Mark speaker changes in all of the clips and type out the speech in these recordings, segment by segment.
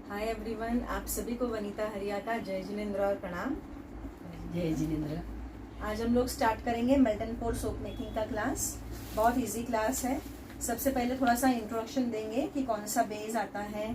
Speaker 1: Hi everyone, आप सभी को वनीता हरिया का जय जिनेंद्र और प्रणाम।
Speaker 2: जय जिनेंद्र।
Speaker 1: आज हम लोग स्टार्ट करेंगे मेल्टन पोर सोप मेकिंग का क्लास। बहुत इजी क्लास है। सबसे पहले थोड़ा सा इंट्रोडक्शन देंगे कि कौन सा बेस आता है,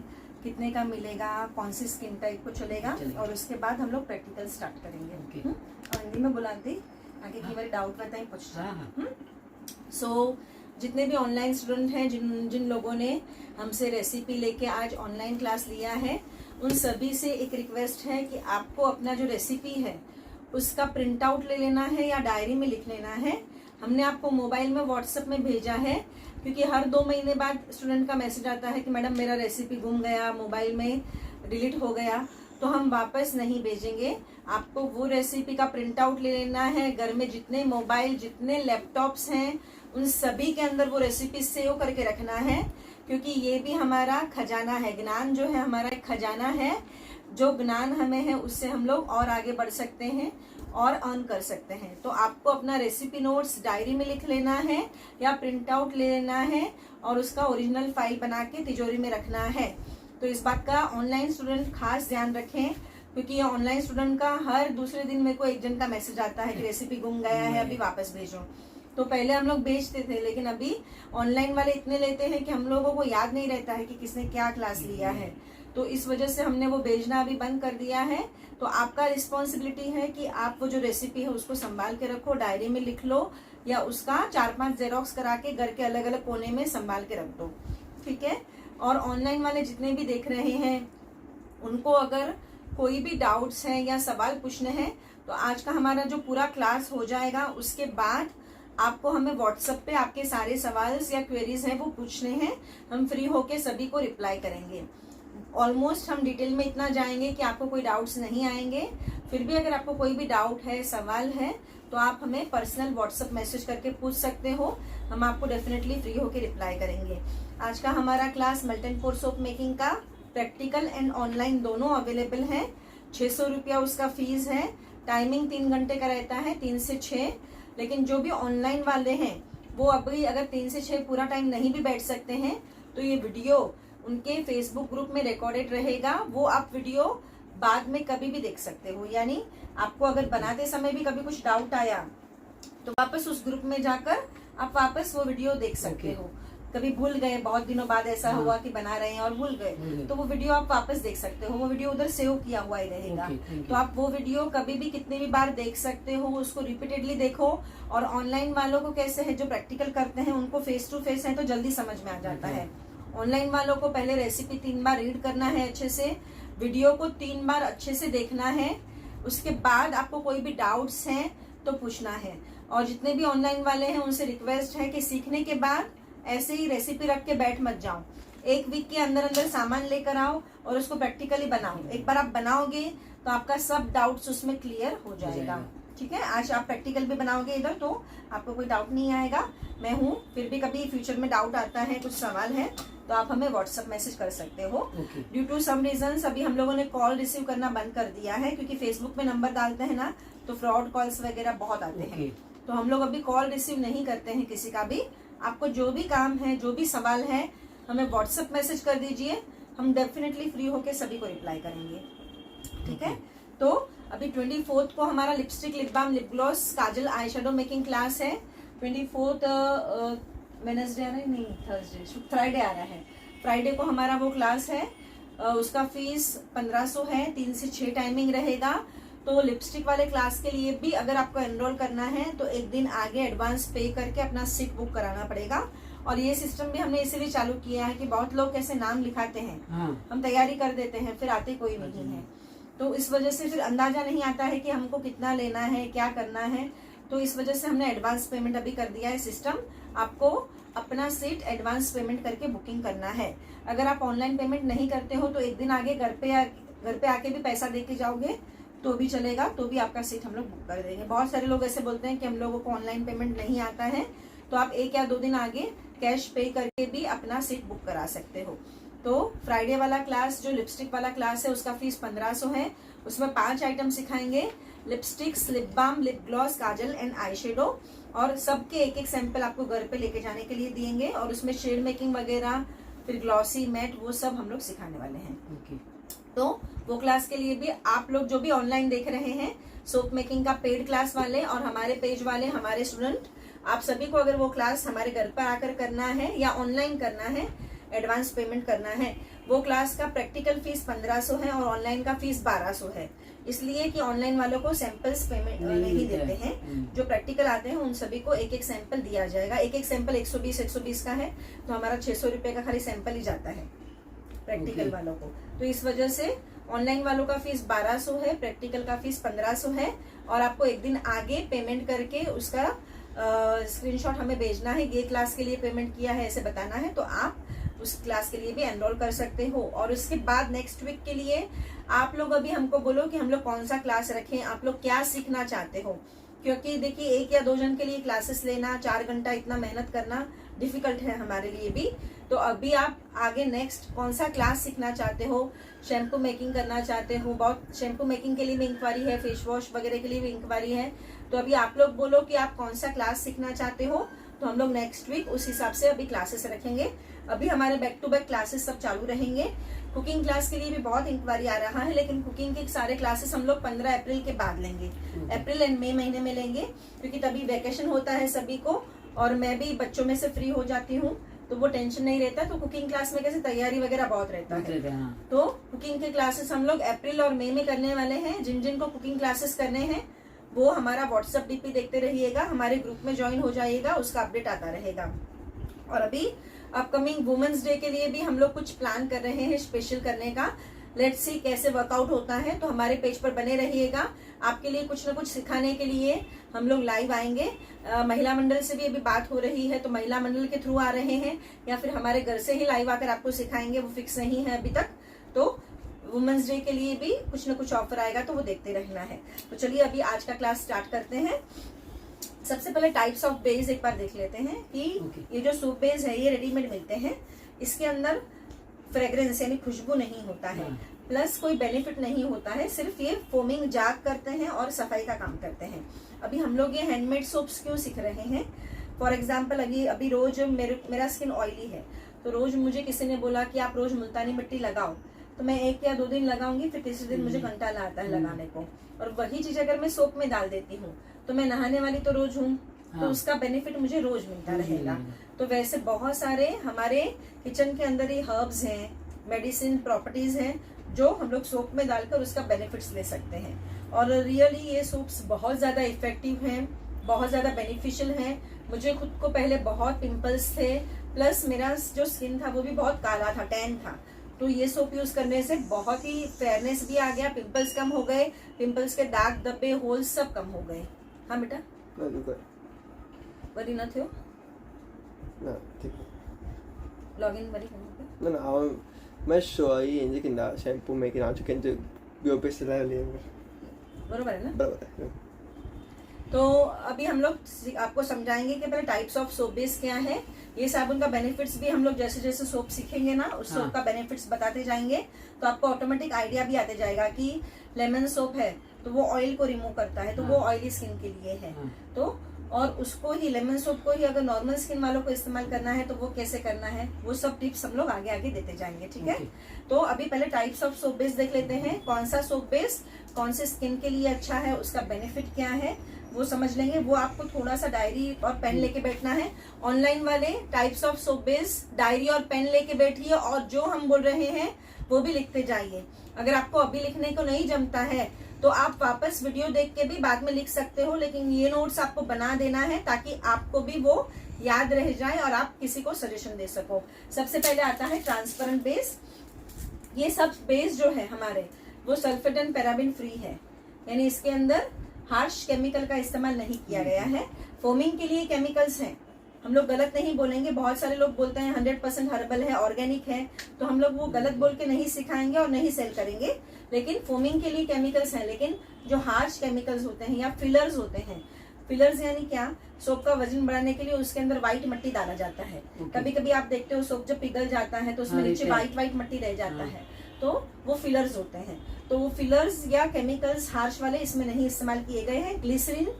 Speaker 1: कितने का मिलेगा, कौन सी स्किन टाइप को चलेगा, और उसके बाद हम लोग प्रैक्टिकल स्टार्ट करेंगे। और हिंदी में बुलाते आगे की बार डाउट रहता है पूछ। सो जितने भी ऑनलाइन स्टूडेंट हैं, जिन लोगों ने हमसे रेसिपी लेके आज ऑनलाइन क्लास लिया है, उन सभी से एक रिक्वेस्ट है कि आपको अपना जो रेसिपी है उसका प्रिंट आउट ले लेना है या डायरी में लिख लेना है। हमने आपको मोबाइल में व्हाट्सएप में भेजा है, क्योंकि हर 2 महीने बाद स्टूडेंट का मैसेज आता है कि मैडम मेरा रेसिपी गुम गया, मोबाइल में डिलीट हो गया। तो हम वापस नहीं भेजेंगे। आपको वो रेसिपी का प्रिंट आउट ले लेना है। घर में जितने मोबाइल, जितने लैपटॉप्स हैं, उन सभी के अंदर वो रेसिपी सेव करके रखना है, क्योंकि ये भी हमारा खजाना है। ज्ञान जो है हमारा एक खजाना है। जो ज्ञान हमें है उससे हम लोग और आगे बढ़ सकते हैं और अर्न कर सकते हैं। तो आपको अपना रेसिपी नोट्स डायरी में लिख लेना है या प्रिंट आउट ले लेना है और उसका ओरिजिनल फाइल बना के तिजोरी में रखना है। तो इस बात का ऑनलाइन स्टूडेंट खास ध्यान रखें, क्योंकि ये ऑनलाइन स्टूडेंट का हर दूसरे दिन मेरे को एक जन का मैसेज आता है कि रेसिपी गुम गया है, अभी वापस भेजो। तो पहले हम लोग बेचते थे, लेकिन अभी ऑनलाइन वाले इतने लेते हैं कि हम लोगों को याद नहीं रहता है कि किसने क्या क्लास लिया है। तो इस वजह से हमने वो भेजना अभी बंद कर दिया है। तो आपका रिस्पॉन्सिबिलिटी है कि आप वो जो रेसिपी है उसको संभाल के रखो, डायरी में लिख लो या उसका 4-5 जेरोक्स करा के घर के अलग अलग कोने में संभाल के रख दो, ठीक है। और ऑनलाइन वाले जितने भी देख रहे हैं, उनको अगर कोई भी डाउट्स हैं या सवाल पूछने हैं, तो आज का हमारा जो पूरा क्लास हो जाएगा, उसके बाद आपको हमें व्हाट्सएप पे आपके सारे सवाल या क्वेरीज हैं वो पूछने हैं। हम फ्री होके सभी को रिप्लाई करेंगे। ऑलमोस्ट हम डिटेल में इतना जाएंगे कि आपको कोई डाउट्स नहीं आएंगे। फिर भी अगर आपको कोई भी डाउट है, सवाल है, तो आप हमें पर्सनल व्हाट्सएप मैसेज करके पूछ सकते हो। हम आपको डेफिनेटली फ्री होके रिप्लाई करेंगे। आज का हमारा क्लास मेल्टन पोर सोप मेकिंग का प्रैक्टिकल एंड ऑनलाइन दोनों अवेलेबल है। 600 रुपया उसका फीस है। टाइमिंग 3 घंटे का रहता है, 3 से 6। लेकिन जो भी ऑनलाइन वाले हैं वो अभी अगर 3 से 6 पूरा टाइम नहीं भी बैठ सकते हैं, तो ये वीडियो उनके फेसबुक ग्रुप में रिकॉर्डेड रहेगा। वो आप वीडियो बाद में कभी भी देख सकते हो। यानी आपको अगर बनाते समय भी कभी कुछ डाउट आया, तो वापस उस ग्रुप में जाकर आप वापस वो वीडियो देख सकते हो। कभी भूल गए, बहुत दिनों बाद ऐसा हुआ कि बना रहे हैं और भूल गए, तो वो वीडियो आप वापस देख सकते हो। वो वीडियो उधर सेव किया हुआ ही रहेगा। तो आप वो वीडियो कभी भी कितनी भी बार देख सकते हो, उसको रिपीटेडली देखो। और ऑनलाइन वालों को कैसे है, जो प्रैक्टिकल करते हैं उनको फेस टू फेस है तो जल्दी समझ में आ जाता है। ऑनलाइन वालों को पहले रेसिपी 3 बार रीड करना है अच्छे से, वीडियो को 3 बार अच्छे से देखना है। उसके बाद आपको कोई भी डाउट्स हैं तो पूछना है। और जितने भी ऑनलाइन वाले हैं उनसे रिक्वेस्ट है कि सीखने के बाद ऐसे ही रेसिपी रख के बैठ मत जाओ। 1 वीक के अंदर अंदर सामान लेकर आओ और उसको प्रैक्टिकली बनाओ। एक बार आप बनाओगे तो आपका सब डाउट्स उसमें क्लियर हो जाएगा, ठीक है। आज आप प्रैक्टिकल भी बनाओगे इधर, तो आपको कोई डाउट नहीं आएगा। मैं हूँ, फिर भी कभी फ्यूचर में डाउट आता है, कुछ सवाल है, तो आप हमें व्हाट्सएप मैसेज कर सकते हो। ड्यू टू सम रीजंस अभी हम लोगों ने कॉल रिसीव करना बंद कर दिया है, क्योंकि फेसबुक पे नंबर डालते हैं ना, तो फ्रॉड कॉल्स वगैरह बहुत आते हैं। तो हम लोग अभी कॉल रिसीव नहीं करते हैं किसी का भी। आपको जो भी काम है, जो भी सवाल है, हमें व्हाट्सएप मैसेज कर दीजिए। हम डेफिनेटली फ्री होके सभी को रिप्लाई करेंगे, ठीक है। तो अभी 24 को हमारा lipstick, lip balm, lip gloss, kajal, eye shadow making class है। 24 वेडनेसडे आ रहा है, नहीं थर्सडे, फ्राइडे आ रहा है। फ्राइडे को हमारा वो क्लास है। उसका फीस 1500 है। 3 से 6 टाइमिंग रहेगा। तो लिपस्टिक वाले क्लास के लिए भी अगर आपको एनरोल करना है तो एक दिन आगे एडवांस पे करके अपना सीट बुक कराना पड़ेगा। और ये सिस्टम भी हमने इसीलिए चालू किया है कि बहुत लोग कैसे नाम लिखाते हैं, हम तैयारी कर देते हैं, फिर आते कोई नहीं है। तो इस वजह से फिर अंदाजा नहीं आता है कि हमको कितना लेना है, क्या करना है। तो इस वजह से हमने एडवांस पेमेंट अभी कर दिया है सिस्टम। आपको अपना सीट एडवांस पेमेंट करके बुकिंग करना है। अगर आप ऑनलाइन पेमेंट नहीं करते हो तो एक दिन आगे घर पे आके भी पैसा दे के जाओगे तो भी चलेगा, तो भी आपका सीट हम लोग बुक कर देंगे। बहुत सारे लोग ऐसे बोलते हैं कि हम लोगों को ऑनलाइन पेमेंट नहीं आता है, तो आप 1 या 2 दिन आगे कैश पे करके भी अपना सीट बुक करा सकते हो। तो फ्राइडे वाला क्लास, जो लिपस्टिक वाला क्लास है, उसका फीस 1500 है। उसमें 5 आइटम सिखाएंगे, lipsticks, lip balm, lip gloss, kajal and eye shadow. और सबके एक एक सैंपल आपको घर पे लेके जाने के लिए दिएंगे। और उसमें शेड मेकिंग वगैरह फिर ग्लॉसी मैट, वो सब हम लोग सिखाने वाले हैं।
Speaker 2: ओके।
Speaker 1: तो वो क्लास के लिए भी आप लोग जो भी ऑनलाइन देख रहे हैं, सोप मेकिंग का पेड क्लास वाले और हमारे पेज वाले, हमारे स्टूडेंट, आप सभी को अगर वो क्लास हमारे घर पर आकर करना है या ऑनलाइन करना है, एडवांस पेमेंट करना है, वो क्लास का प्रैक्टिकल फीस 1500 है और ऑनलाइन का फीस 1200 है। इसलिए कि ऑनलाइन वालों को सैंपल्स पेमेंट नहीं देते हैं, जो प्रैक्टिकल आते हैं उन सभी को एक एक सैंपल दिया जाएगा। एक एक सैंपल 120 का है, तो हमारा 600 रुपए का खाली सैंपल ही जाता है प्रैक्टिकल वालों को। तो इस वजह से ऑनलाइन वालों का फीस 1200 है, प्रैक्टिकल का फीस 1500 है। और आपको एक दिन आगे पेमेंट करके उसका स्क्रीनशॉट हमें भेजना है, ये क्लास के लिए पेमेंट किया है ऐसे बताना है, तो आप उस क्लास के लिए भी एनरोल कर सकते हो। और उसके बाद नेक्स्ट वीक के लिए आप लोग अभी हमको बोलो कि हम लोग कौन सा क्लास रखें, आप लोग क्या सीखना चाहते हो। क्योंकि देखिए 1 या 2 जन के लिए क्लासेस लेना, 4 घंटा इतना मेहनत करना डिफिकल्ट है हमारे लिए भी। तो अभी आप आगे नेक्स्ट कौन सा क्लास सीखना चाहते हो, शैम्पू मेकिंग करना चाहते हो, बहुत शैम्पू मेकिंग के लिए भी इंक्वायरी है, फेस वॉश वगैरह के लिए भी इंक्वायरी है। तो अभी आप लोग बोलो कि आप कौन सा क्लास सीखना चाहते हो, तो हम लोग नेक्स्ट वीक उस हिसाब से अभी क्लासेस रखेंगे। अभी हमारे बैक टू बैक क्लासेस सब चालू रहेंगे। कुकिंग क्लास के लिए भी बहुत इंक्वायरी आ रहा है, लेकिन कुकिंग के सारे क्लासेस हम लोग 15 अप्रैल के बाद लेंगे, अप्रैल एंड मई महीने में लेंगे, क्योंकि तभी वैकेशन होता है सभी को और मैं भी बच्चों में से फ्री हो जाती हूँ, तो वो टेंशन नहीं रहता। तो कुकिंग क्लास में कैसे तैयारी वगैरह बहुत रहता है, तो कुकिंग के क्लासेस हम लोग अप्रैल और मई में करने वाले हैं। जिन जिन को कुकिंग क्लासेस करने हैं वो हमारा व्हाट्सएप डीपी देखते रहिएगा, हमारे ग्रुप में ज्वाइन हो जाइएगा, उसका अपडेट आता रहेगा। और अभी अपकमिंग वुमेन्स डे के लिए भी हम लोग कुछ प्लान कर रहे हैं स्पेशल करने का। लेट्स सी कैसे वर्कआउट होता है, तो हमारे पेज पर बने रहिएगा। आपके लिए कुछ ना कुछ सिखाने के लिए हम लोग लाइव आएंगे। महिला मंडल से भी अभी बात हो रही है, तो महिला मंडल के थ्रू आ रहे हैं या फिर हमारे घर से ही लाइव आकर आपको सिखाएंगे, वो फिक्स नहीं है अभी तक। तो वुमेन्स डे के लिए भी कुछ ना कुछ ऑफर आएगा, तो वो देखते रहना है। तो चलिए अभी आज का क्लास स्टार्ट करते हैं। सबसे पहले टाइप्स ऑफ बेस एक बार देख लेते हैं कि ये जो सोप बेस है ये रेडीमेड मिलते हैं, इसके अंदर फ्रेग्रेंस यानी खुशबू नहीं होता है, प्लस कोई बेनिफिट नहीं होता है, सिर्फ ये फोमिंग जाग करते हैं और सफाई का काम करते हैं। अभी हम लोग ये हैंडमेड सोप्स क्यों सीख रहे हैं, फॉर एग्जाम्पल अभी रोज मेरा स्किन ऑयली है, तो रोज मुझे किसी ने बोला कि आप रोज मुल्तानी मिट्टी लगाओ, तो मैं 1 या 2 दिन लगाऊंगी, फिर तीसरे दिन मुझे कंटाला आता है लगाने को। और वही चीज अगर मैं सोप में डाल देती हूँ, तो मैं नहाने वाली तो रोज हूँ, तो उसका बेनिफिट मुझे रोज मिलता रहेगा। तो वैसे बहुत सारे हमारे किचन के अंदर ही हर्ब्स हैं, मेडिसिन प्रॉपर्टीज हैं, जो हम लोग सोप में डालकर उसका बेनिफिट्स ले सकते हैं। और रियली ये सोप्स बहुत ज्यादा इफेक्टिव हैं, बहुत ज्यादा बेनिफिशियल हैं। मुझे खुद को पहले बहुत पिंपल्स थे, प्लस मेरा जो स्किन था वो भी बहुत काला था, टैन था, तो ये सोप यूज करने से बहुत ही फेयरनेस भी आ गया, पिंपल्स कम हो गए, पिंपल्स के दाग धब्बे होल्स सब कम हो गए। हाँ बेटा वरी न थियो लॉगिन वरी
Speaker 3: मैं सोई इंजे किंदा शैम्पू में किना चुके हैं जो पे से ले
Speaker 1: बरोबर है ना,
Speaker 3: बराबर है।
Speaker 1: तो अभी हम लोग आपको समझाएंगे कि पहले टाइप्स ऑफ सोप बेस क्या है। ये साबुन का बेनिफिट्स भी हम लोग जैसे जैसे सोप सीखेंगे ना, उस सोप का बेनिफिट्स बताते जाएंगे, तो आपको ऑटोमेटिक आइडिया भी आते जाएगा कि लेमन सोप है तो वो ऑयल को रिमूव करता है, तो वो ऑयली स्किन के लिए है। तो और उसको ही लेमन सोप को ही अगर नॉर्मल स्किन वालों को इस्तेमाल करना है तो वो कैसे करना है, वो सब टिप्स हम लोग आगे आगे देते जाएंगे, ठीक है। तो अभी पहले टाइप्स ऑफ सोप बेस देख लेते हैं, कौन सा सोप बेस कौन से स्किन के लिए अच्छा है, उसका बेनिफिट क्या है वो समझ लेंगे। वो आपको थोड़ा सा डायरी और पेन लेके बैठना है। ऑनलाइन वाले types of soap base diary और पेन लेके बैठिए और जो हम बोल रहे हैं वो भी लिखते जाइए। अगर आपको अभी लिखने को नहीं जमता है तो आप वापस वीडियो देख के भी बाद में लिख सकते हो, लेकिन ये नोट्स आपको बना देना है ताकि आपको भी वो याद रह जाए और आप किसी को सजेशन दे सको। सबसे पहले आता है ट्रांसपेरेंट बेस। ये सब बेस जो है हमारे वो सल्फेट एंड पैराबिन फ्री है, यानी इसके अंदर हार्श केमिकल का इस्तेमाल नहीं किया गया है। फोमिंग के लिए केमिकल्स हैं, हम लोग गलत नहीं बोलेंगे। बहुत सारे लोग बोलते हैं 100% हर्बल है, ऑर्गेनिक है, तो हम लोग वो गलत बोल के नहीं सिखाएंगे और नहीं सेल करेंगे। लेकिन फोमिंग के लिए केमिकल्स हैं, लेकिन जो हार्श केमिकल्स होते हैं या फिलर्स होते हैं, फिलर्स यानी क्या, सोप का वजन बढ़ाने के लिए उसके अंदर व्हाइट मिट्टी डाला जाता है। कभी कभी आप देखते हो सोप जब पिघल जाता है तो उसमें नीचे व्हाइट मिट्टी रह जाता है, तो वो फिलर्स होते हैं। तो वो फिलर्स या केमिकल्स हार्श वाले इसमें नहीं इस्तेमाल किए गए हैं। ग्लिसरीन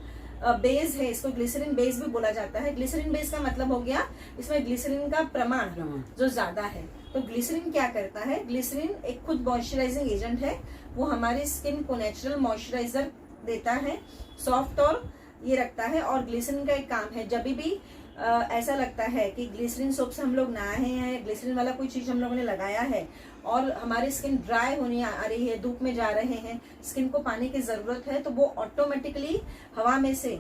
Speaker 1: बेस है, इसको ग्लिसरीन बेस भी बोला जाता है। ग्लिसरीन बेस का मतलब हो गया इसमें ग्लिसरीन का प्रमाण जो ज्यादा है। तो ग्लिसरीन क्या करता है, ग्लिसरीन एक खुद मॉइस्चराइजिंग एजेंट है, वो हमारी स्किन को नेचुरल मॉइस्चराइजर देता है, सॉफ्ट और ये रखता है। और ग्लिसरीन का एक काम है, जब भी ऐसा लगता है कि ग्लिसरीन सोप से हम लोग नहाए हैं, ग्लिसरीन वाला कोई चीज हम लोगों ने लगाया है और हमारी स्किन ड्राई होने आ रही है, धूप में जा रहे हैं, स्किन को पानी की जरूरत है, तो वो ऑटोमेटिकली हवा में से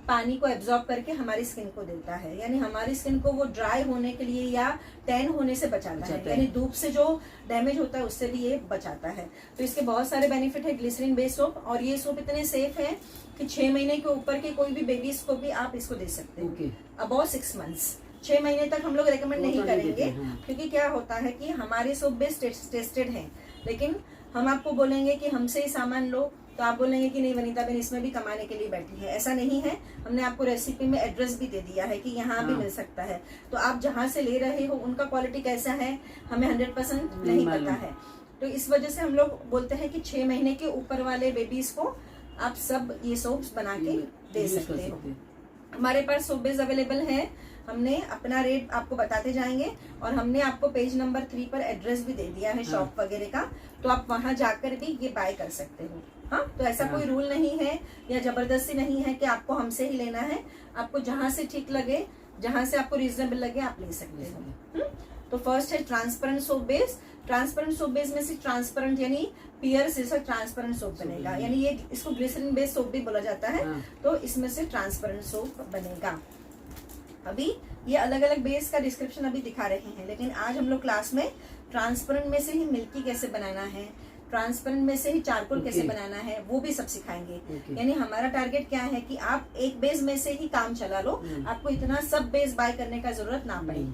Speaker 1: पानी को एब्जॉर्ब करके हमारी स्किन को देता है, यानी हमारी स्किन को वो ड्राई होने के लिए या टैन होने से बचाता है, यानी धूप से जो डैमेज होता है उससे भी ये बचाता है। तो इसके बहुत सारे बेनिफिट है ग्लिसरीन बेस्ड सोप, और ये सोप इतने सेफ है कि 6 महीने के ऊपर के कोई भी बेबीज को भी आप इसको दे सकते हो, अबाउट 6 मंथ्स। 6 महीने तक हम लोग रेकमेंड नहीं करेंगे, क्योंकि क्या होता है कि हमारे सोप बेस टेस्टेड हैं, लेकिन हम आपको बोलेंगे कि हमसे ही सामान लो तो आप बोलेंगे कि नहीं वनीता बहन इसमें भी कमाने के लिए बैठी है, ऐसा नहीं है। हमने आपको रेसिपी में एड्रेस भी दे दिया है कि यहाँ भी मिल सकता है, तो आप जहाँ से ले रहे हो उनका क्वालिटी कैसा है हमें 100% नहीं पता है। तो इस वजह से हम लोग बोलते हैं कि 6 महीने के ऊपर वाले बेबीज को आप सब ये सोप्स बना के दे सकते हो। हमारे पास सोप बेस अवेलेबल है, हमने अपना रेट आपको बताते जाएंगे, और हमने आपको पेज नंबर 3 पर एड्रेस भी दे दिया है शॉप वगैरह का, तो आप वहां जाकर भी ये बाय कर सकते हो। हाँ, तो ऐसा कोई रूल नहीं है या जबरदस्ती नहीं है कि आपको हमसे ही लेना है, आपको जहां से ठीक लगे, जहां से आपको रीजनेबल लगे आप ले सकते हो। तो फर्स्ट है transparent soap base. Transparent soap base में से ट्रांसपेरेंट यानी पियर से ट्रांसपेरेंट सोप बनेगा, यानी ये इसको ग्लिसरीन बेस्ड सोप भी बोला जाता है, तो इसमें से ट्रांसपेरेंट सोप बनेगा। अभी ये अलग अलग बेस का डिस्क्रिप्शन अभी दिखा रहे हैं, लेकिन आज हम लोग क्लास में ट्रांसपेरेंट में से ही मिल्की कैसे बनाना है, ट्रांसपेरेंट में से ही चारकोल कैसे बनाना है, वो भी सब सिखाएंगे। यानी हमारा टारगेट क्या है कि आप एक बेस में से ही काम चला लो, आपको इतना सब बेस बाय करने का जरूरत ना पड़े।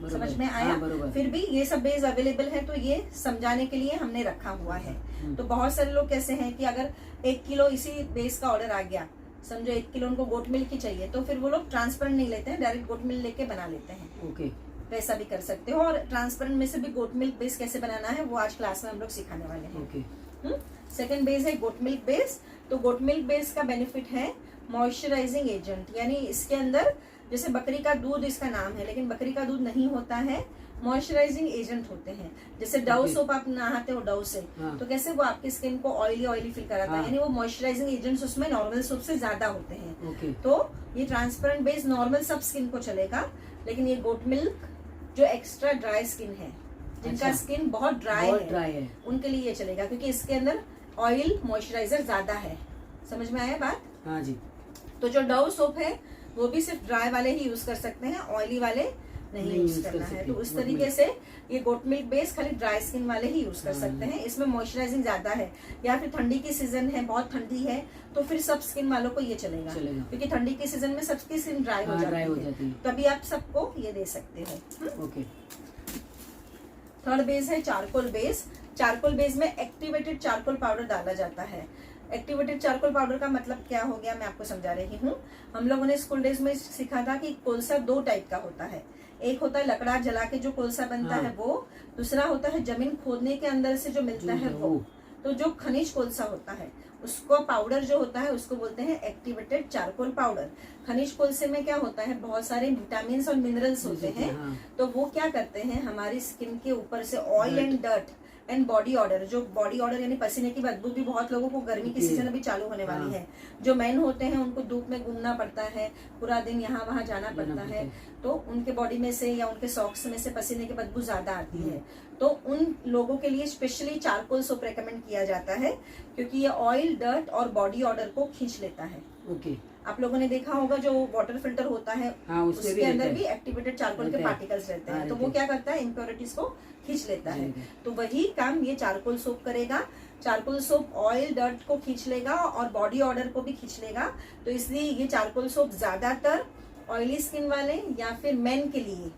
Speaker 1: समझ में आया? फिर भी ये सब बेस अवेलेबल है, तो ये समझाने के लिए हमने रखा हुआ है। तो बहुत सारे लोग कैसे हैं कि अगर 1 किलो इसी बेस का ऑर्डर आ गया, समझो 1 किलो उनको गोट मिल्क ही चाहिए, तो फिर वो लोग ट्रांसपेरेंट नहीं लेते हैं, डायरेक्ट गोट मिल्क लेके बना लेते हैं। वैसा भी कर सकते हो, और ट्रांसपेरेंट में से भी गोट मिल्क बेस कैसे बनाना है वो आज क्लास में हम लोग सिखाने वाले हैं। सेकंड बेस है गोट मिल्क बेस। तो गोट मिल्क बेस का बेनिफिट है मॉइस्चराइजिंग एजेंट, यानी इसके अंदर जैसे बकरी का दूध इसका नाम है, लेकिन बकरी का दूध नहीं होता है, मॉइस्चराइजिंग एजेंट होते हैं। जैसे डव सोप आप नहाते हो डव से, तो कैसे वो आपकी स्किन को ऑयली फील कराता है, यानी वो मॉइस्चराइजिंग एजेंट्स उसमें नॉर्मल सोप से ज्यादा होते हैं। तो ये ट्रांसपेरेंट बेस नॉर्मल सब स्किन को चलेगा, लेकिन ये गोट मिल्क जो एक्स्ट्रा ड्राई स्किन है, जिनका स्किन बहुत ड्राई है, उनके लिए ये चलेगा, क्योंकि इसके अंदर ऑयल मॉइस्चराइजर ज्यादा है। समझ में आया बात?
Speaker 2: हाँ जी।
Speaker 1: तो जो डव सोप है वो भी सिर्फ ड्राई वाले ही यूज कर सकते हैं, ऑयली वाले नहीं यूज करना है। तो उस तरीके से ये गोट मिल्क बेस खाली ड्राई स्किन वाले ही यूज कर सकते हैं, इसमें मॉइस्चराइजिंग ज्यादा है। या फिर ठंडी की सीजन है, बहुत ठंडी है, तो फिर सब स्किन वालों को ये चलेगा, क्योंकि ठंडी की सीजन में सबकी स्किन ड्राई हो जाती है, तभी आप सबको ये दे सकते हो। थर्ड बेस है चारकोल बेस। चारकोल बेस में एक्टिवेटेड चारकोल पाउडर डाला जाता है। एक्टिवेटेड चारकोल पाउडर का मतलब क्या हो गया, मैं आपको समझा रही हूँ। हम लोगों ने स्कूल डेज में सीखा था कि कोलसा 2 टाइप का होता है, एक होता है लकड़ा जला के जो कोलसा बनता है वो, दूसरा होता है जमीन खोदने के अंदर से जो मिलता है वो। तो जो खनिज कोलसा होता है उसको पाउडर जो होता है उसको बोलते हैं एक्टिवेटेड चारकोल पाउडर। खनिज कोलसे में क्या होता है, बहुत सारे विटामिन और मिनरल्स होते हैं, तो वो क्या करते हैं हमारी स्किन के ऊपर से oil and dirt and body order, जो बॉडी ऑर्डर यानी पसीने की बदबू भी बहुत लोगों को गर्मी की सीजन अभी चालू होने वाली है, जो मेन होते हैं उनको धूप में घूमना पड़ता है, पूरा दिन यहाँ वहाँ जाना पड़ता है, तो उनके बॉडी में से या उनके सॉक्स में से पसीने की बदबू ज्यादा आती है। तो उन लोगों के लिए स्पेशली चारकोल सोप रेकमेंड किया जाता है, क्योंकि ये ऑयल डर्ट और बॉडी ऑर्डर को खींच लेता है। आप लोगों ने देखा होगा जो वाटर फिल्टर होता है, उसके अंदर भी एक्टिवेटेड चारकोल के पार्टिकल्स रहते हैं, तो वो क्या करता है इम्प्योरिटीज को खींच लेता है। तो वही काम ये चारकोल सोप करेगा। चारकोल सोप ऑयल डर्ट को खींच लेगा और बॉडी ऑर्डर को भी खींच लेगा, तो इसलिए ये चारकोल सोप ज्यादातर ऑयली स्किन वाले या फिर मेन के लिए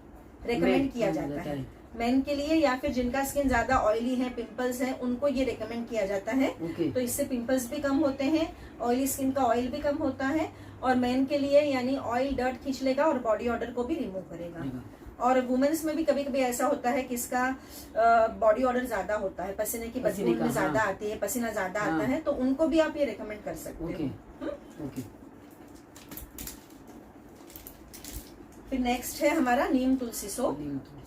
Speaker 1: रेकमेंड किया जाता है। मेन के लिए या फिर जिनका स्किन ज्यादा ऑयली है, पिंपल्स है, उनको ये रेकमेंड किया जाता है। तो इससे पिंपल्स भी कम होते हैं, ऑयली स्किन का ऑयल भी कम होता है, और मेन के लिए यानी ऑयल डर्ट खींच लेगा और बॉडी ऑर्डर को भी रिमूव करेगा। और वुमेन्स में भी कभी कभी ऐसा होता है कि इसका बॉडी ऑर्डर ज्यादा होता है, पसीने की बदबू में ज्यादा आती है, पसीना ज्यादा आता है, तो उनको भी आप ये रेकमेंड कर सकते हो। फिर नेक्स्ट है हमारा नीम तुलसी सोप।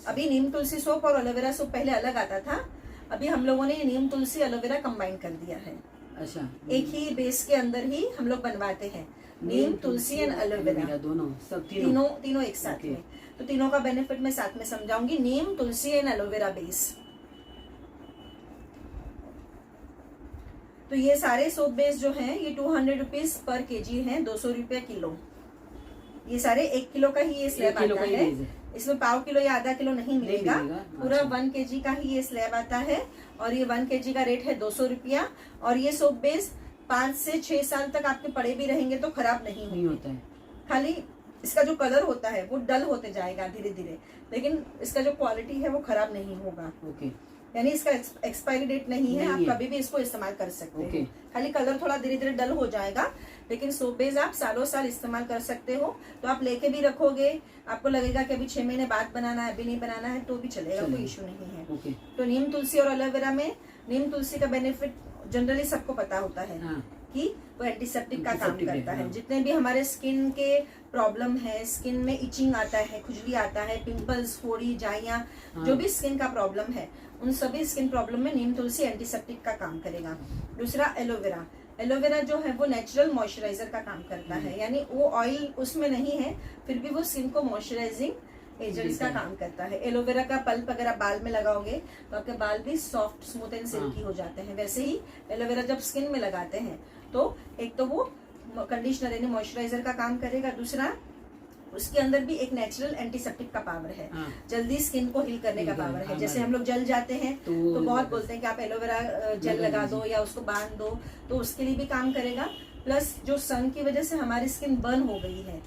Speaker 1: अभी नीम तुलसी सोप और एलोवेरा सोप पहले अलग आता था, अभी हम लोगों ने नीम तुलसी एलोवेरा कंबाइन कर दिया है।
Speaker 2: अच्छा,
Speaker 1: एक ही बेस के अंदर ही हम लोग बनवाते हैं नीम तुलसी एंड एलोवेरा,
Speaker 2: दोनों सब
Speaker 1: तीनों एक साथ में। तो तीनों का बेनिफिट मैं साथ में समझाऊंगी। नीम तुलसी एंड एलोवेरा बेस। तो ये सारे सोप बेस जो हैं ये 200 रुपीज पर केजी है, 200 रुपया किलो। ये सारे 1 किलो का ही ये स्लैब आता है, इसमें पाव किलो या आधा किलो नहीं मिलेगा, पूरा 1 केजी का ही ये स्लैब आता है। और ये 1 केजी का रेट है 200 रुपया। और ये सोप बेस 5 से 6 साल तक आपके पड़े भी रहेंगे तो खराब नहीं होता है। खाली इसका जो कलर होता है वो डल होते जाएगा धीरे धीरे, लेकिन इसका जो क्वालिटी है वो खराब नहीं होगा।
Speaker 2: ओके,
Speaker 1: यानी इसका एक्सपायरी डेट नहीं है, आप कभी भी इसको इस्तेमाल कर सकते हैं। खाली कलर थोड़ा धीरे धीरे डल हो जाएगा, लेकिन सोप बेस आप सालों साल इस्तेमाल कर सकते हो। तो आप लेके भी रखोगे, आपको लगेगा कि अभी 6 महीने बाद बनाना है, अभी नहीं बनाना है, तो भी चलेगा, कोई इशू नहीं है। तो नीम तुलसी और एलोवेरा में, नीम तुलसी का बेनिफिट जनरली सबको पता होता है कि वो एंटीसेप्टिक का काम करता है। जितने भी हमारे स्किन के प्रॉब्लम है, स्किन में इचिंग आता है, खुजली आता है, पिंपल्स, फोड़ी, जाइयां, जो भी स्किन का प्रॉब्लम है, उन सभी स्किन प्रॉब्लम में नीम तुलसी एंटीसेप्टिक का काम करेगा। दूसरा एलोवेरा, एलोवेरा जो है वो नेचुरल मॉइस्चराइजर का काम करता है, यानी वो ऑयल उसमें नहीं है, फिर भी वो स्किन को मॉइस्चराइजिंग एजेंट्स का काम करता है। एलोवेरा का पल्प अगर आप बाल में लगाओगे तो आपके बाल भी सॉफ्ट, स्मूथ एंड सिल्की हो जाते हैं। वैसे ही एलोवेरा जब स्किन में लगाते हैं तो एक तो वो कंडीशनर यानी मॉइस्चराइजर का काम करेगा, दूसरा उसके अंदर भी एक नेचुरल एंटीसेप्टिक का पावर है, जल्दी स्किन को हील करने का पावर है। जैसे हम लोग जल जाते हैं तो बहुत बोलते हैं कि आप एलोवेरा जेल लगा दो या उसको बांध दो, तो उसके लिए भी काम करेगा। प्लस जो सन की वजह से हमारी स्किन बर्न हो गई है,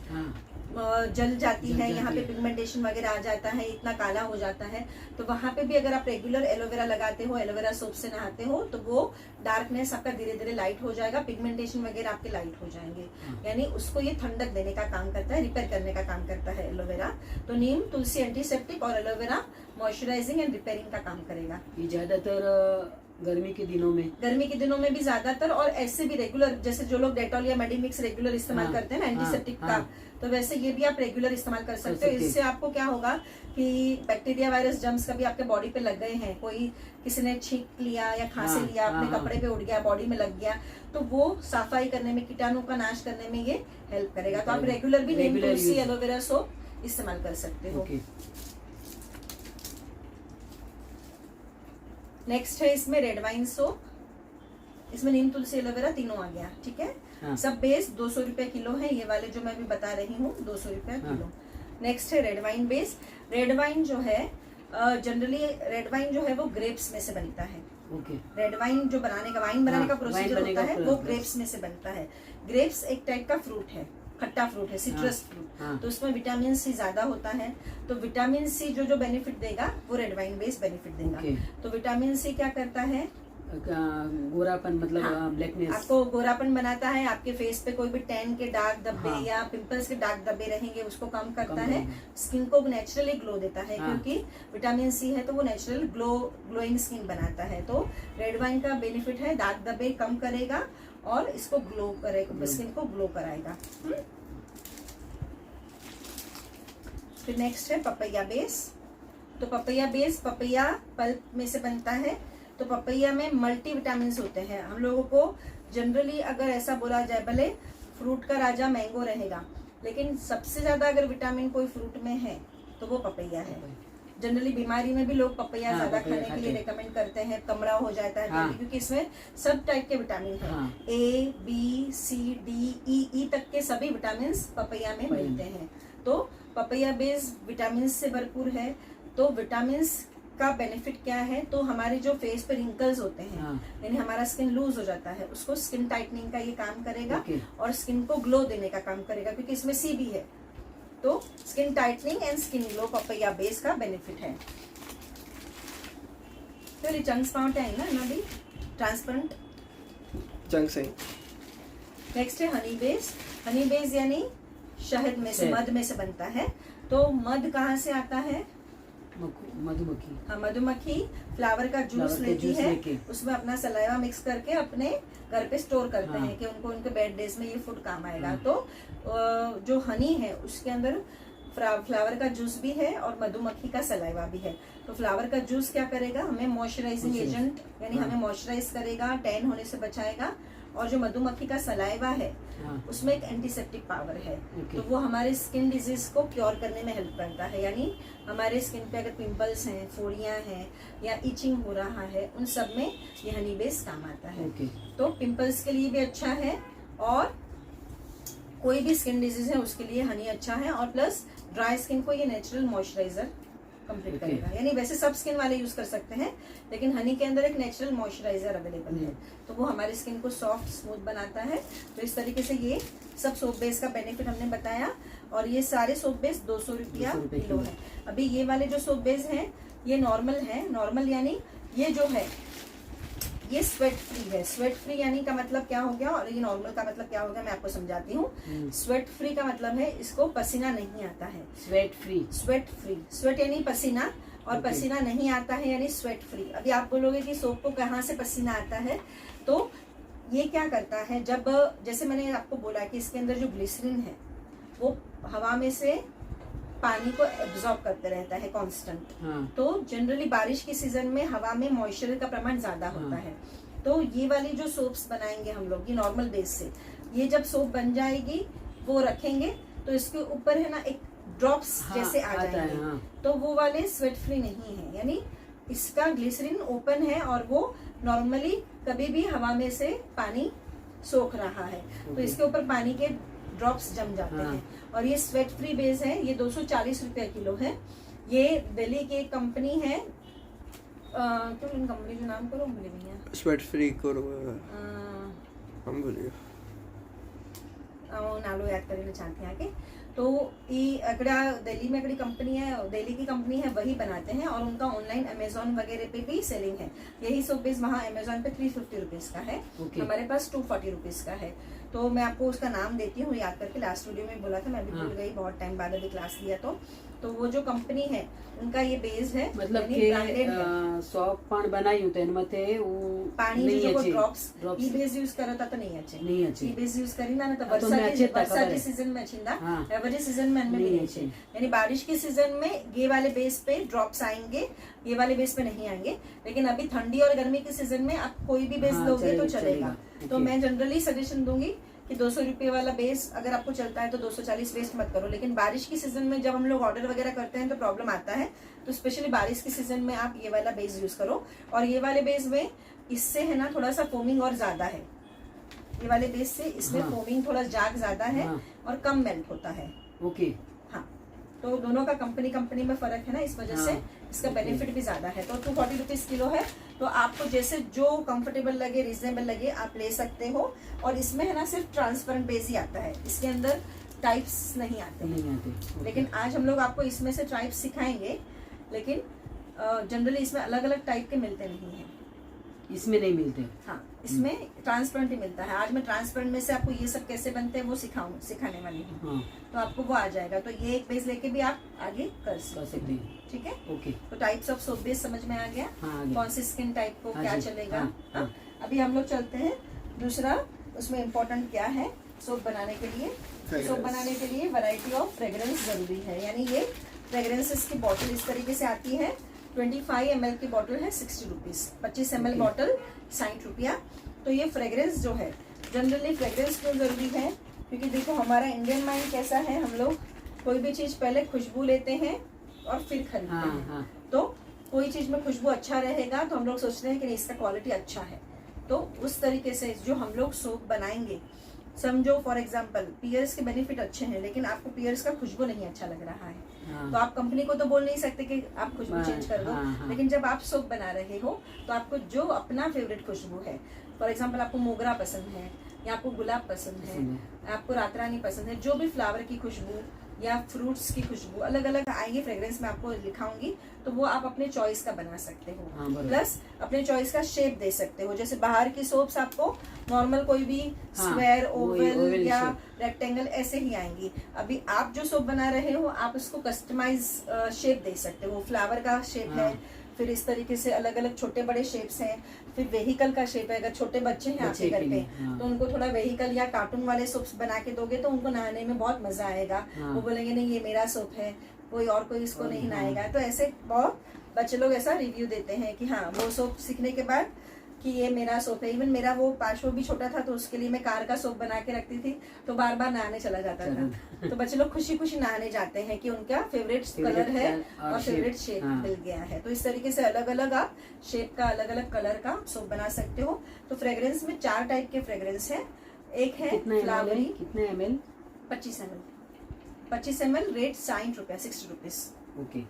Speaker 1: जल जाती है, यहाँ पे पिगमेंटेशन वगैरह आ जाता है, इतना काला हो जाता है, तो वहां पे भी अगर आप रेगुलर एलोवेरा लगाते हो, एलोवेरा सोप से नहाते हो, तो वो डार्कनेस आपका धीरे धीरे लाइट हो जाएगा, पिगमेंटेशन वगैरह आपके लाइट हो जाएंगे। यानी उसको ये ठंडक देने का काम करता है, रिपेयर करने का काम करता है एलोवेरा। तो नीम तुलसी एंटीसेप्टिक और एलोवेरा मॉइस्चराइजिंग एंड रिपेयरिंग का काम करेगा।
Speaker 2: ये ज्यादातर गर्मी के दिनों में भी ज्यादातर, और ऐसे भी रेगुलर, जैसे जो लोग डेटॉल या मेडिमिक्स रेगुलर इस्तेमाल करते हैं ना एंटीसेप्टिक का, तो वैसे ये भी आप रेगुलर इस्तेमाल कर सकते हो। इससे आपको क्या होगा कि बैक्टीरिया, वायरस, जर्म्स कभी आपके बॉडी पे लग गए हैं, कोई किसी ने छींक लिया या खांसी लिया, अपने कपड़े पे उड़ गया, बॉडी में लग गया, तो वो सफाई करने में, कीटाणु का नाश करने में ये हेल्प करेगा। तो आप रेगुलर भी नीम तुलसी एलोवेरा सोप इस्तेमाल कर सकते हो। नेक्स्ट है इसमें रेड वाइन सोप, इसमें नीम तुलसी एलोवेरा तीनों आ गया, ठीक है। सब बेस 200 रुपए किलो है, ये वाले जो मैं भी बता रही हूँ 200 रुपया किलो। नेक्स्ट है red wine base. Red wine जो है जनरली रेड वाइन जो है वो ग्रेप्स में से बनता है। रेड वाइन जो बनाने का, वाइन बनाने का प्रोसीजर होता है वो ग्रेप्स में से बनता है। ग्रेप्स एक टाइप का फ्रूट है, खट्टा फ्रूट है, सिट्रस फ्रूट, तो उसमें विटामिन सी ज्यादा होता है। तो विटामिन सी जो बेनिफिट देगा वो रेड वाइन बेस बेनिफिट देगा। तो विटामिन सी क्या करता है, गोरापन, मतलब ब्लैकनेस,
Speaker 1: आपको गोरापन बनाता है। आपके फेस पे कोई भी टैन के दाग धब्बे या पिंपल्स के दाग धब्बे रहेंगे उसको कम करता है। स्किन को नेचुरली ग्लो देता है, क्योंकि विटामिन सी है तो वो नेचुरल ग्लोइंग स्किन बनाता है। तो रेड वाइन का बेनिफिट है, दाग धब्बे कम करेगा और इसको ग्लो करेगा, स्किन को ग्लो कराएगा। फिर नेक्स्ट है पपैया बेस। तो पपैया बेस पपैया पल्प में से बनता है। तो पपैया में मल्टी विटामिन होते हैं। हम लोगों को जनरली अगर ऐसा बोला जाए, भले फ्रूट का राजा मैंगो रहेगा, लेकिन सबसे ज्यादा अगर विटामिन कोई फ्रूट में है तो वो पपैया है। जनरली बीमारी में भी लोग पपैया ज्यादा खाने के लिए रेकमेंड करते हैं, कमरा हो जाता है, क्योंकि इसमें सब टाइप के विटामिन है, A, B, C, D, E तक के सभी विटामिन पपैया में मिलते हैं। तो पपैया बेस विटामिन से भरपूर है। तो विटामिन का बेनिफिट क्या है, तो हमारे जो फेस पे रिंकल्स होते हैं, यानी हमारा स्किन लूज हो जाता है, उसको स्किन टाइटनिंग का ये काम करेगा और स्किन को ग्लो देने का काम करेगा, क्योंकि इसमें सी भी है। तो skin tightening and skin glow papaya base का बेनिफिट है। तो ये चंक्स पाउंड है ना भी ट्रांसपेरेंट
Speaker 3: चंक्स है।
Speaker 1: नेक्स्ट है हनी बेस। हनी बेस यानी शहद में से, मध में से बनता है। तो मध कहाँ से आता है,
Speaker 2: मधुमक्खी।
Speaker 1: हाँ, मधुमक्खी फ्लावर का जूस लेती है, उसमें अपना सलाइवा मिक्स करके अपने घर पे स्टोर करते हैं कि उनको उनके बैड डेज में ये फूड काम आएगा। तो जो हनी है उसके अंदर
Speaker 2: फ्लावर का जूस भी है और मधुमक्खी का सलाइवा भी है। तो फ्लावर का जूस क्या करेगा, हमें मॉइस्चराइजिंग एजेंट यानी हमें मॉइस्चराइज करेगा, टैन होने से बचाएगा। और जो मधुमक्खी का सलाइवा है उसमें एक एंटीसेप्टिक पावर है, तो वो हमारे स्किन डिजीज को क्योर करने में हेल्प करता है। यानी हमारे स्किन पे अगर पिंपल्स हैं, फोड़ियां हैं या इचिंग हो रहा है, उन सब में ये हनी बेस काम आता है। तो पिंपल्स के लिए भी अच्छा है और कोई भी स्किन डिजीज है उसके लिए हनी अच्छा है। और प्लस ड्राई स्किन को ये नेचुरल मॉइस्चराइजर कंप्लीट करेगा। यानी वैसे सब स्किन वाले यूज कर सकते हैं, लेकिन हनी के अंदर एक नेचुरल मॉइस्चराइजर अवेलेबल है, तो वो हमारी स्किन को सॉफ्ट स्मूथ बनाता है। तो इस तरीके से ये सब सोप बेस का बेनिफिट हमने बताया। और ये सारे सोप बेस 200 रुपया किलो है। अभी ये वाले जो सोप बेस हैं ये नॉर्मल है। नॉर्मल यानी ये जो है ये स्वेट फ्री है। स्वेट फ्री यानी का मतलब क्या हो गया और ये नॉर्मल का मतलब क्या हो गया, मैं आपको समझाती हूँ। स्वेट फ्री का मतलब है इसको पसीना नहीं आता है।
Speaker 4: Sweat free,
Speaker 2: sweat free, sweat यानी पसीना और पसीना नहीं आता है यानी स्वेट फ्री। अभी आप बोलोगे कि सोप को कहाँ से पसीना आता है, तो ये क्या करता है, जब जैसे मैंने आपको बोला कि इसके अंदर जो ग्लिसरीन है वो हवा में से पानी को एब्जॉर्ब करते रहता है कांस्टेंट। तो जनरली बारिश के सीजन में हवा में मॉइस्चर का प्रमाण ज्यादा होता है। तो ये वाली जो सोप्स बनाएंगे हम लोग ये नॉर्मल बेस से, ये जब सोप बन जाएगी वो रखेंगे तो इसके ऊपर है ना एक ड्रॉप्स जैसे आ जाएंगे। तो वो वाले स्वेट फ्री नहीं है, यानी इसका ग्लिसरीन ओपन है और वो नॉर्मली कभी भी हवा में से पानी सोख रहा है, तो इसके ऊपर पानी के ड्रॉप्स जम जाते हैं। और ये स्वेट फ्री बेस है, ये 240 रुपया किलो है। ये दिल्ली की एक कंपनी है, क्यों इन कंपनी जो नाम करो भूल गई है,
Speaker 3: स्वेट फ्री करो हम बोलिए
Speaker 2: नालो याद करना चाहते हैं आगे। तो ये अकड़ा दिल्ली में अकड़ी कंपनी है, दिल्ली की कंपनी है, वही बनाते हैं और उनका ऑनलाइन अमेजोन वगैरह पे भी सेलिंग है। यही सोप बेस वहाँ अमेजोन पे 350 रुपीज का है, हमारे पास 240 रुपीज का है। तो मैं आपको उसका नाम देती हूँ याद करके, लास्ट वीडियो में बोला था, मैं भी भूल गई, बहुत टाइम बाद अभी क्लास लिया। तो वो जो कंपनी है उनका ये बेस है,
Speaker 4: मतलब कि सोप पण बनाયું तो એનમાંથી
Speaker 2: पानी जो ड्रॉप्स ई बेस यूज करता तो नहीं अच्छे, ई बेस यूज करी ना तो वर्षा के सीजन में छिंदा, एवरी सीजन में नहीं अच्छे। यानी बारिश के सीजन में ये वाले बेस पे ड्रॉप्स आएंगे, ये वाले बेस पे नहीं आएंगे। लेकिन अभी ठंडी और गर्मी के सीजन में आप कोई भी बेस लोगे तो चलेगा। तो मैं जनरली सजेशन दूंगी कि 200 रुपये वाला बेस अगर आपको चलता है तो 240 वेस्ट मत करो। लेकिन बारिश के सीजन में जब हम लोग ऑर्डर वगैरह करते हैं तो प्रॉब्लम आता है, तो स्पेशली बारिश के सीजन में आप ये वाला बेस यूज करो। और ये वाले बेस में इससे है ना थोड़ा सा फोमिंग और ज्यादा है, ये वाले बेस से इसमें फोमिंग थोड़ा जाग ज्यादा है और कम मेल्ट होता है।
Speaker 4: ओके,
Speaker 2: हाँ, तो दोनों का कंपनी में फर्क है ना, इस वजह से इसका बेनिफिट भी ज्यादा है। तो 240 रुपीज किलो है, तो आपको जैसे जो कंफर्टेबल लगे, रिजनेबल लगे आप ले सकते हो। और इसमें है ना सिर्फ ट्रांसपेरेंट बेस ही आता है, इसके अंदर टाइप्स नहीं आते। लेकिन आज हम लोग आपको इसमें से टाइप्स सिखाएंगे, लेकिन जनरली इसमें अलग अलग टाइप के मिलते नहीं है,
Speaker 4: इसमें नहीं मिलते।
Speaker 2: हाँ, इसमें ट्रांसपेरेंट ही मिलता है। आज मैं ट्रांसपेरेंट में से आपको ये सब कैसे बनते हैं वो सिखाने वाली हूँ। तो आपको वो आ जाएगा, तो ये एक बेस लेके भी आप आगे कर सकते हैं। ठीक है,
Speaker 4: ओके।
Speaker 2: तो टाइप्स ऑफ सोप बेस समझ में आ गया, कौन सी स्किन टाइप को क्या चलेगा। अभी हम लोग चलते हैं दूसरा, उसमें इम्पोर्टेंट क्या है सोप बनाने के लिए। सोप बनाने के लिए वैरायटी ऑफ फ्रेग्रेंस जरूरी है। यानी ये फ्रेग्रेंसेस की बॉटल इस तरीके से आती है, 25 ml की बॉटल है 60 रुपीज, 25 ml बॉटल 60 रुपया। तो ये फ्रेग्रेंस जो है, जनरली फ्रेग्रेंस क्यों जरूरी है, क्योंकि देखो हमारा इंडियन माइंड कैसा है, हम लोग कोई भी चीज पहले खुशबू लेते हैं और फिर खरीदते हैं। तो कोई चीज में खुशबू अच्छा रहेगा तो हम लोग सोचते हैं कि नहीं इसका क्वालिटी अच्छा है। तो उस तरीके से जो हम लोग सोप बनाएंगे, समझो फॉर एग्जांपल पियर्स के बेनिफिट अच्छे हैं, लेकिन आपको पियर्स का खुशबू नहीं अच्छा लग रहा है, तो आप कंपनी को तो बोल नहीं सकते कि आप खुशबू चेंज कर दो। लेकिन जब आप सोप बना रहे हो तो आपको जो अपना फेवरेट खुशबू है, फॉर एग्जांपल आपको मोगरा पसंद है या आपको गुलाब पसंद है, आपको रात रानी पसंद है, जो भी फ्लावर की खुशबू या फ्रूट्स की खुशबू अलग अलग आएंगी फ्रेग्रेंस में आपको लिखाऊंगी, तो वो आप अपने चॉइस का बना सकते हो। प्लस अपने चॉइस का शेप दे सकते हो। जैसे बाहर की सोप्स आपको नॉर्मल कोई भी स्क्वायर, ओवल या रेक्टेंगल ऐसे ही आएंगी। अभी आप जो सोप बना रहे हो आप उसको कस्टमाइज शेप दे सकते हो। फ्लावर का शेप है
Speaker 1: फिर इस तरीके से अलग अलग छोटे बड़े शेप्स हैं। फिर वेहिकल का शेप है, अगर छोटे बच्चे हैं आपके घर पे तो उनको थोड़ा वेहिकल या कार्टून वाले सोप्स बना के दोगे तो उनको नहाने में बहुत मजा आएगा। वो बोलेंगे नहीं ये मेरा सोप है, कोई और कोई इसको नहीं नहाएगा। तो ऐसे बहुत बच्चे लोग ऐसा रिव्यू देते हैं कि हाँ वो सोप सीखने के बाद कि ये मेरा सोप है। इवन मेरा वो पाशो भी छोटा था तो उसके लिए मैं कार का सोप बना के रखती थी तो बार बार नहाने चला जाता था। तो बच्चे लोग खुशी खुशी नहाने जाते हैं कि उनका फेवरेट कलर है और फेवरेट शेप मिल गया है। तो इस तरीके से अलग अलग आप शेप का अलग अलग कलर का सोप बना सकते हो। तो फ्रेग्रेंस में 4 टाइप के फ्रेग्रेंस है। एक है फ्लावरी,
Speaker 4: कितने ml?
Speaker 1: 25 ml। 25 ml रेट 60 रुपया, 60 रुपीज।
Speaker 4: ओके,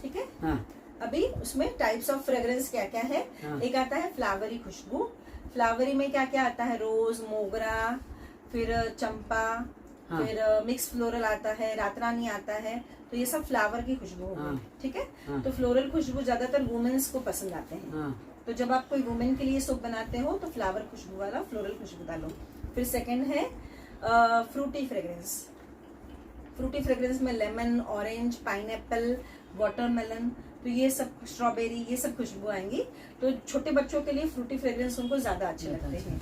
Speaker 1: ठीक है।
Speaker 4: हाँ
Speaker 1: अभी उसमें टाइप्स ऑफ फ्रेग्रेंस क्या क्या है।
Speaker 4: हाँ।
Speaker 1: एक आता है फ्लावरी खुशबू। फ्लावरी में क्या क्या आता है, रोज, मोगरा, फिर चंपा,
Speaker 4: हाँ।
Speaker 1: फिर मिक्स फ्लोरल आता है, रातरानी आता है। तो ये सब फ्लावर की खुशबू होगी।
Speaker 4: हाँ।
Speaker 1: ठीक है।
Speaker 4: हाँ।
Speaker 1: तो फ्लोरल खुशबू ज्यादातर वुमेन्स को पसंद आते हैं।
Speaker 4: हाँ
Speaker 1: तो जब आप कोई वुमेन के लिए सोप बनाते हो तो फ्लावर खुशबू वाला फ्लोरल खुशबू डालो। फिर सेकंड है फ्रूटी फ्रेग्रेंस। फ्रूटी फ्रेग्रेंस में लेमन, ऑरेंज, पाइनएप्पल, वाटरमेलन, तो ये सब, स्ट्रॉबेरी, ये सब खुशबू आएंगी। तो छोटे बच्चों के लिए फ्रूटी फ्रेग्रेंस उनको ज्यादा अच्छे लगते हैं।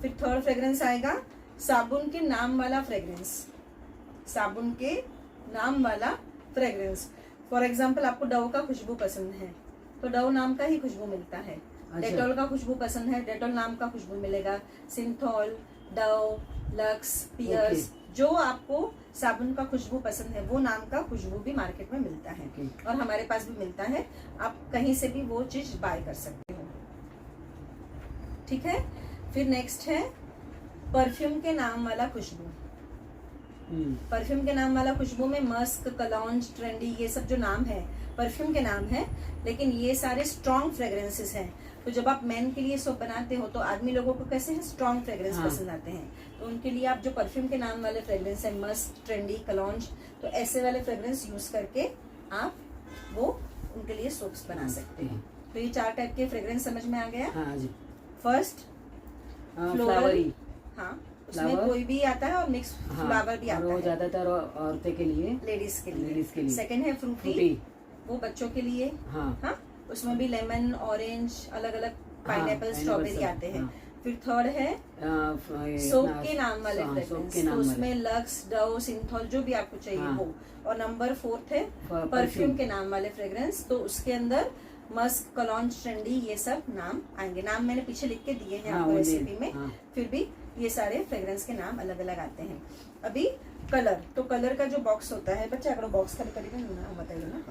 Speaker 1: फिर थर्ड फ्रेग्रेंस आएगा साबुन के नाम वाला फ्रेग्रेंस। साबुन के नाम वाला फ्रेग्रेंस, फॉर एग्जाम्पल आपको डव का खुशबू पसंद है तो डव नाम का ही खुशबू मिलता है। डेटॉल का खुशबू पसंद है, डेटॉल नाम का खुशबू मिलेगा। सिंथॉल, डव, लक्स, पियर्स, जो आपको साबुन का खुशबू पसंद है वो नाम का खुशबू भी मार्केट में मिलता है। और हमारे पास भी मिलता है, आप कहीं से भी वो चीज बाय कर सकते हो। ठीक है। फिर नेक्स्ट है परफ्यूम के नाम वाला खुशबू। परफ्यूम के नाम वाला खुशबू में मस्क, कलौंज, ट्रेंडी, ये सब जो नाम है परफ्यूम के नाम है, लेकिन ये सारे स्ट्रॉन्ग फ्रेग्रेंसेस हैं। तो जब आप मेन के लिए सोप बनाते हो तो आदमी लोगों को कैसे है, स्ट्रॉन्ग फ्रेग्रेंस पसंद आते हैं। तो उनके लिए आप जो परफ्यूम के नाम वाले फ्रेग्रेंस है, मस्क, ट्रेंडी, कलौंज, तो ऐसे वाले फ्रेग्रेंस यूज करके आप वो उनके लिए सोप्स बना सकते हैं। तो ये 4 टाइप के फ्रेग्रेंस समझ में आ गया।
Speaker 4: हाँ जी।
Speaker 1: फर्स्ट
Speaker 4: फ्लावरी,
Speaker 1: हाँ, उसमें कोई भी आता है और मिक्स फ्लावर भी आता
Speaker 4: वो
Speaker 1: है,
Speaker 4: ज्यादातर औरतें के लिए,
Speaker 1: लेडीज के
Speaker 4: लेडीज के लिए।
Speaker 1: सेकंड है फ्रूटी, वो बच्चों के लिए।
Speaker 4: हाँ,
Speaker 1: उसमें भी लेमन, ऑरेंज, अलग अलग पाइनएप्पल, स्ट्रॉबेरी आते हैं। फिर थर्ड है सोप के नाम वाले फ्रेग्रेंस, तो उसमें लक्स, डव, सिंथॉल, जो भी आपको चाहिए वो। और नंबर 4 है परफ्यूम के नाम वाले फ्रेग्रेंस, तो उसके अंदर मस्क, कलौंज, ट्रेंडी, ये सब नाम आएंगे। नाम मैंने पीछे लिख के दिए हैं आपको रेसिपी में। फिर भी ये सारे फ्रेग्रेंस के नाम अलग अलग आते हैं। अभी कलर, तो कलर का जो बॉक्स होता है, बच्चे अगर बॉक्स का बताइए ना।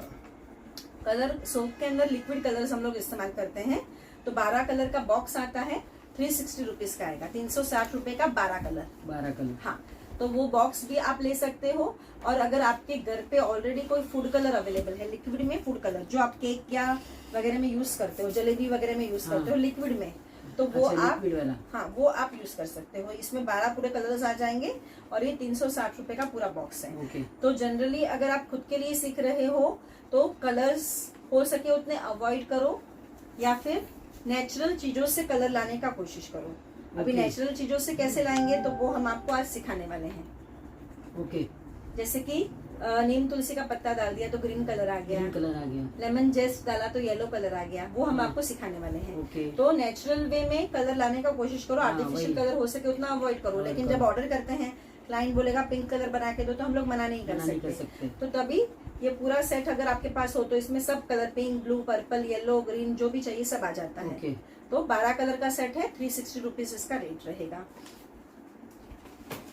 Speaker 1: कलर, सोप के अंदर लिक्विड कलर्स हम लोग इस्तेमाल करते हैं। तो 12 कलर का बॉक्स आता है, 360 रुपीज का आएगा, 360 रुपए का 12 कलर।
Speaker 4: 12 कलर,
Speaker 1: हाँ। तो वो बॉक्स भी आप ले सकते हो। और अगर आपके घर पे ऑलरेडी कोई फूड कलर अवेलेबल है, लिक्विड में फूड कलर जो आप केक या वगैरह में यूज करते हो, जलेबी वगैरह में यूज करते हो लिक्विड में, तो वो आप, हाँ, वो आप यूज कर सकते हो। इसमें 12 पूरे कलर्स आ जाएंगे और ये 360 रुपए का पूरा बॉक्स है। तो जनरली अगर आप खुद के लिए सीख रहे हो तो कलर्स हो सके उतने अवॉइड करो, या फिर नेचुरल चीजों से कलर लाने का कोशिश करो। अभी नेचुरल चीजों से कैसे लाएंगे तो वो हम आपको आज सिखाने वाले हैं। जैसे कि नीम तुलसी का पत्ता डाल दिया तो ग्रीन कलर आ गया, लेमन जेस्ट डाला तो येलो कलर आ गया, वो हम आपको सिखाने वाले हैं। तो नेचुरल वे में कलर लाने का कोशिश करो, आर्टिफिशियल कलर हो सके उतना अवॉइड करो। लेकिन जब ऑर्डर करते हैं, क्लाइंट बोलेगा पिंक कलर बना के दो, तो हम लोग मना नहीं कर सकते। तो तभी ये पूरा सेट अगर आपके पास हो तो इसमें सब colour, pink, blue, purple, yellow, green, जो भी चाहिए सब आ जाता है। तो 12 कलर का सेट है, 360 रुपीज इसका रेट रहेगा।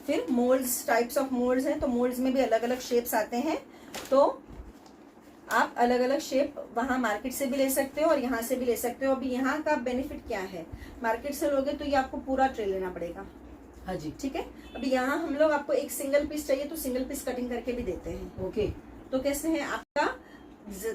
Speaker 1: फिर मोल्ड्स, टाइप्स ऑफ मोल्ड्स हैं, तो मोल्ड्स में भी अलग अलग शेप्स आते हैं। तो आप अलग अलग शेप वहां मार्केट से भी ले सकते हो और यहाँ से भी ले सकते हो। अभी यहाँ का बेनिफिट क्या है, मार्केट से लोगे तो ये आपको पूरा ट्रे लेना पड़ेगा। हाँ जी, ठीक है। अभी यहाँ हम लोग आपको एक सिंगल पीस चाहिए तो सिंगल पीस कटिंग करके भी देते हैं। तो कैसे है, आपका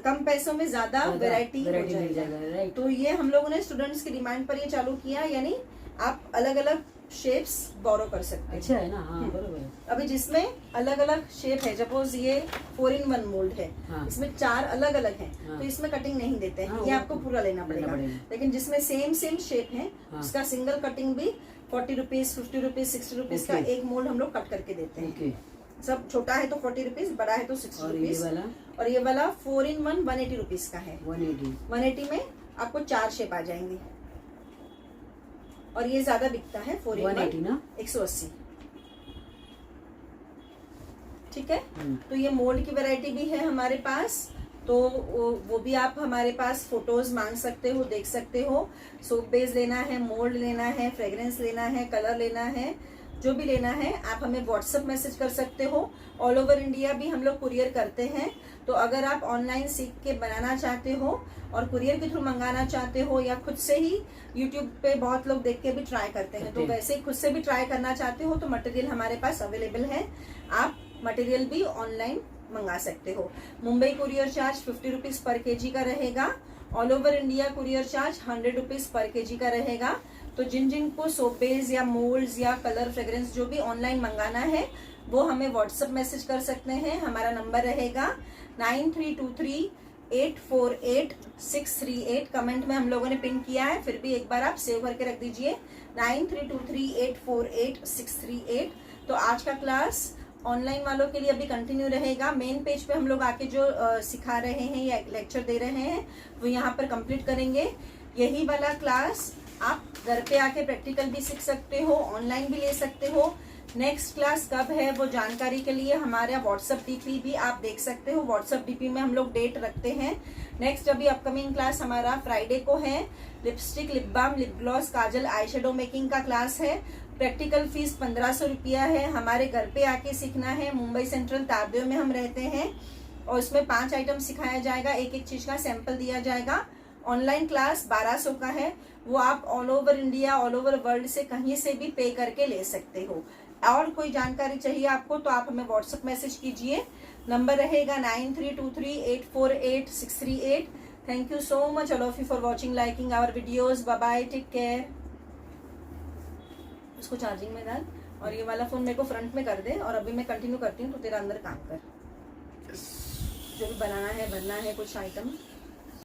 Speaker 1: कम पैसों में ज्यादा वैरायटी हो जाएगा। तो ये हम लोगों ने स्टूडेंट्स की डिमांड पर ये चालू किया, यानी आप अलग अलग शेप्स बोरो कर सकते हैं।
Speaker 4: अच्छा है ना। हाँ, बरोबर है।
Speaker 1: अभी जिसमें अलग अलग शेप है, सपोज ये 4-in-1 मोल्ड है, इसमें 4 अलग अलग हैं, तो इसमें कटिंग नहीं देते हैं, ये आपको पूरा लेना पड़ेगा। लेकिन जिसमें सेम शेप है उसका सिंगल कटिंग भी 40 रुपीज, 50 रुपीज, 60 रुपीज का एक मोल्ड हम लोग कट करके देते हैं।
Speaker 2: सब छोटा है तो 40 रुपीज, बड़ा है तो 60
Speaker 4: और ये
Speaker 2: रुपीज।
Speaker 4: वाला
Speaker 2: और ये वाला 4-in-1 180 रुपीज का है।
Speaker 4: 180
Speaker 2: में आपको 4 शेप आ जाएंगे और ये ज्यादा बिकता है 4-in-1
Speaker 4: 180 ना।
Speaker 2: 180, ठीक है।
Speaker 4: हम्म।
Speaker 2: तो ये मोल्ड की वैरायटी भी है हमारे पास, तो वो भी आप हमारे पास फोटोज मांग सकते हो, देख सकते हो। सोप बेस लेना है, मोल्ड लेना है, फ्रेग्रेंस लेना है, कलर लेना है, जो भी लेना है आप हमें व्हाट्सएप मैसेज कर सकते हो। ऑल ओवर इंडिया भी हम लोग कुरियर करते हैं, तो अगर आप ऑनलाइन सीख के बनाना चाहते हो और कुरियर के थ्रू मंगाना चाहते हो, या खुद से ही यूट्यूब पे बहुत लोग देख के भी ट्राई करते हैं, तो वैसे खुद से भी ट्राई करना चाहते हो तो मटेरियल हमारे पास अवेलेबल है, आप मटेरियल भी ऑनलाइन मंगा सकते हो। Mumbai courier charge 50 rupees per KG का रहेगा। All over India courier charge 100 rupees per KG का रहेगा। तो जिन जिन को सोप बेस या मोल्ड्स या कलर फ्रेग्रेंस जो भी ऑनलाइन मंगाना है वो हमें व्हाट्सएप मैसेज कर सकते हैं। हमारा नंबर रहेगा 9323848638। कमेंट में हम लोगों ने पिन किया है, फिर भी एक बार आप सेव करके रख दीजिए 9323848638। तो आज का क्लास ऑनलाइन वालों के लिए अभी कंटिन्यू रहेगा। मेन पेज पे हम लोग आके जो सिखा रहे हैं या लेक्चर दे रहे हैं वो यहाँ पर कंप्लीट करेंगे। यही वाला क्लास आप घर पे आके प्रैक्टिकल भी सीख सकते हो, ऑनलाइन भी ले सकते हो। नेक्स्ट क्लास कब है वो जानकारी के लिए हमारा व्हाट्सएप डीपी भी आप देख सकते हो। व्हाट्सएप डीपी में हम लोग डेट रखते हैं। नेक्स्ट अभी अपकमिंग क्लास हमारा फ्राइडे को है। Lipstick, lip balm, lip gloss, kajal, eye shadow making का क्लास है। प्रैक्टिकल फीस 1500 रुपया है। हमारे घर पे आके सीखना है। मुंबई सेंट्रल तारदेव में हम रहते हैं और इसमें 5 आइटम सिखाया जाएगा, एक एक चीज का सैंपल दिया जाएगा। ऑनलाइन क्लास 1200 का है, वो आप all over India, all over world से कहीं से भी पे करके ले सकते हो। और कोई जानकारी चाहिए आपको तो आप हमें व्हाट्सएप मैसेज कीजिए। नंबर रहेगा 9323848638। Thank you so much all of you for watching, liking our videos. Bye bye, take care. इसको चार्जिंग में डाल और ये वाला फोन मेरे को फ्रंट में कर दे और अभी मैं कंटिन्यू करती हूँ, तो तेरा अंदर काम कर, जो भी बनाना है, भरना है कुछ आइटम।